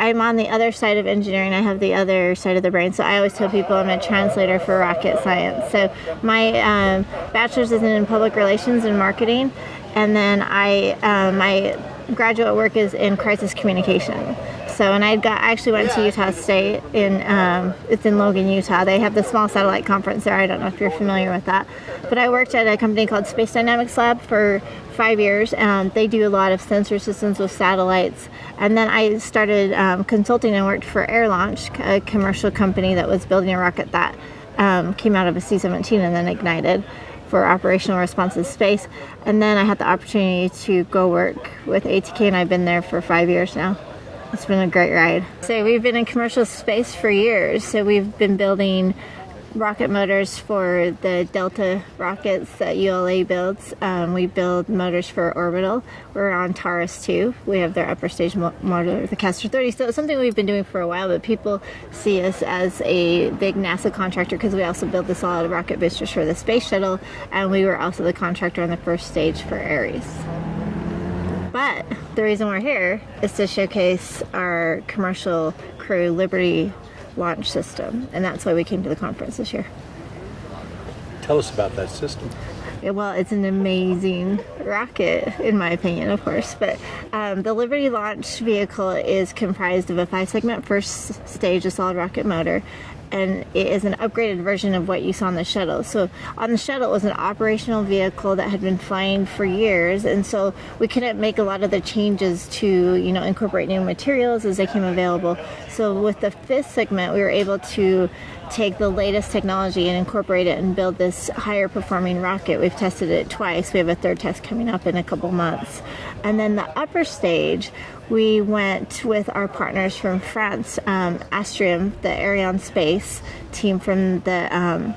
I'm on the other side of engineering. I have the other side of the brain. So I always tell people I'm a translator for rocket science. So my bachelor's is in public relations and marketing. And then my graduate work is in crisis communication. So, and I actually went to Utah State it's in Logan, Utah. They have the small satellite conference there. I don't know if you're familiar with that. But I worked at a company called Space Dynamics Lab for 5 years. They do a lot of sensor systems with satellites. And then I started consulting and worked for Air Launch, a commercial company that was building a rocket that came out of a C-17 and then ignited for operational responsive space. And then I had the opportunity to go work with ATK, and I've been there for 5 years now. It's been a great ride. So we've been in commercial space for years. So we've been building rocket motors for the Delta rockets that ULA builds. We build motors for Orbital. We're on Taurus 2. We have their upper stage motor, the Castor 30. So it's something we've been doing for a while, but people see us as a big NASA contractor because we also build the solid rocket boosters for the space shuttle, and we were also the contractor on the first stage for Ares. But the reason we're here is to showcase our commercial Crew Liberty launch system, and that's why we came to the conference this year. Tell us about that system. Yeah, well, it's an amazing rocket, in my opinion, of course. But the Liberty launch vehicle is comprised of a 5-segment first stage, a solid rocket motor, and it is an upgraded version of what you saw on the shuttle. So on the shuttle, it was an operational vehicle that had been flying for years, and so we couldn't make a lot of the changes to, incorporate new materials as they came available. So with the 5th segment, we were able to take the latest technology and incorporate it and build this higher performing rocket. We've tested it twice. We have a 3rd test coming up in a couple months. And then the upper stage, we went with our partners from France, Astrium, the Ariane Space team from the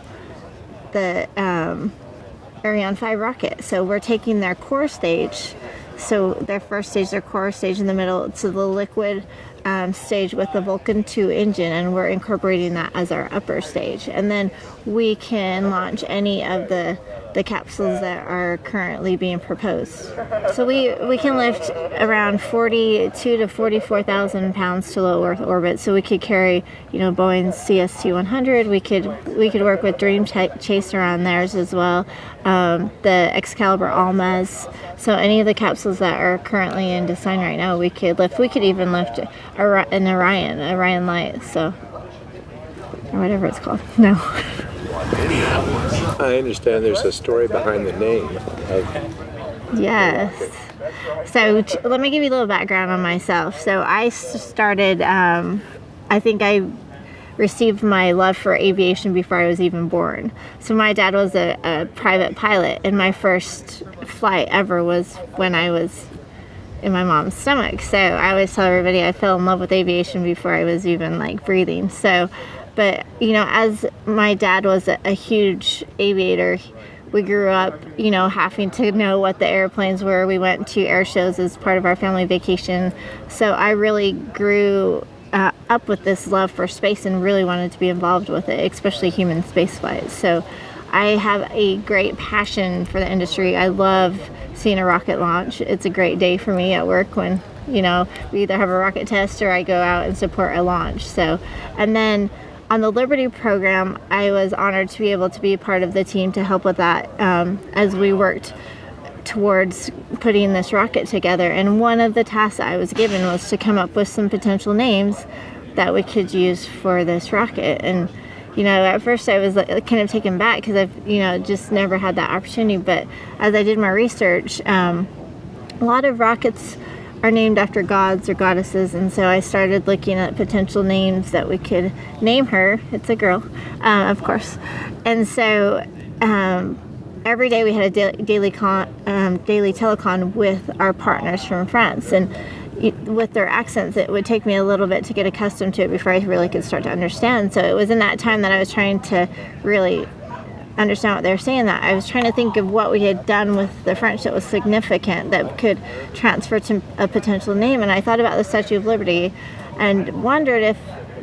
Ariane 5 rocket. So we're taking their core stage, so their first stage, their core stage in the middle, to the liquid stage with the Vulcan 2 engine, and we're incorporating that as our upper stage. And then we can launch any of the capsules that are currently being proposed. So we can lift around 42 to 44,000 pounds to low Earth orbit. So we could carry, Boeing's CST-100. We could work with Dream Chaser on theirs as well. The Excalibur Almaz. So any of the capsules that are currently in design right now, we could lift. We could even lift an Orion Light. So, or whatever it's called. No. I understand there's a story behind the name. Yes. So let me give you a little background on myself. So I started, I think I received my love for aviation before I was even born. So my dad was a private pilot, and my first flight ever was when I was in my mom's stomach. So I always tell everybody I fell in love with aviation before I was even breathing. So, but as my dad was a huge aviator, we grew up, having to know what the airplanes were. We went to air shows as part of our family vacation. So I really grew up with this love for space and really wanted to be involved with it, especially human space flight. So I have a great passion for the industry. I love seeing a rocket launch. It's a great day for me at work when, we either have a rocket test or I go out and support a launch. So, and then on the Liberty program, I was honored to be able to be a part of the team to help with that as we worked towards putting this rocket together. And one of the tasks I was given was to come up with some potential names that we could use for this rocket. And at first I was kind of taken back because I've just never had that opportunity. But as I did my research, a lot of rockets are named after gods or goddesses, and so I started looking at potential names that we could name her. It's a girl, of course. And so every day we had a daily telecon with our partners from France, and with their accents, it would take me a little bit to get accustomed to it before I really could start to understand. So it was in that time that I was trying to really understand what they were saying, that I was trying to think of what we had done with the French that was significant, that could transfer to a potential name. And I thought about the Statue of Liberty and wondered if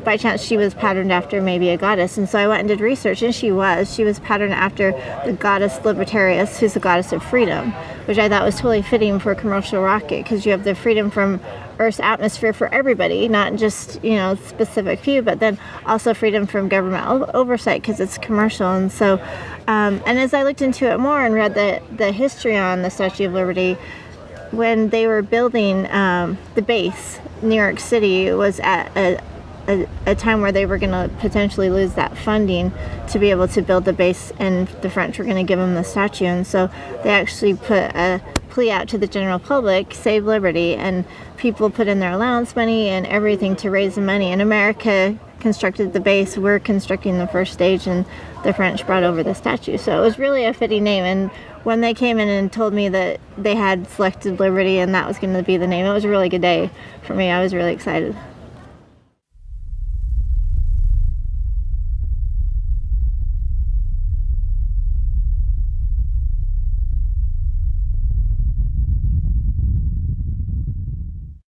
by chance she was patterned after maybe a goddess. And so I went and did research, and she was patterned after the goddess Libertarius, who's the goddess of freedom, which I thought was totally fitting for a commercial rocket, because you have the freedom from Earth's atmosphere for everybody, not just, specific few, but then also freedom from government oversight, because it's commercial. And so, and as I looked into it more and read the history on the Statue of Liberty, when they were building the base, New York City was at a time where they were going to potentially lose that funding to be able to build the base, and the French were going to give them the statue. And so they actually put a plea out to the general public, save liberty, and people put in their allowance money and everything to raise the money. And America constructed the base, we're constructing the first stage, and the French brought over the statue. So it was really a fitting name. And when they came in and told me that they had selected Liberty and that was going to be the name, it was a really good day for me. I was really excited.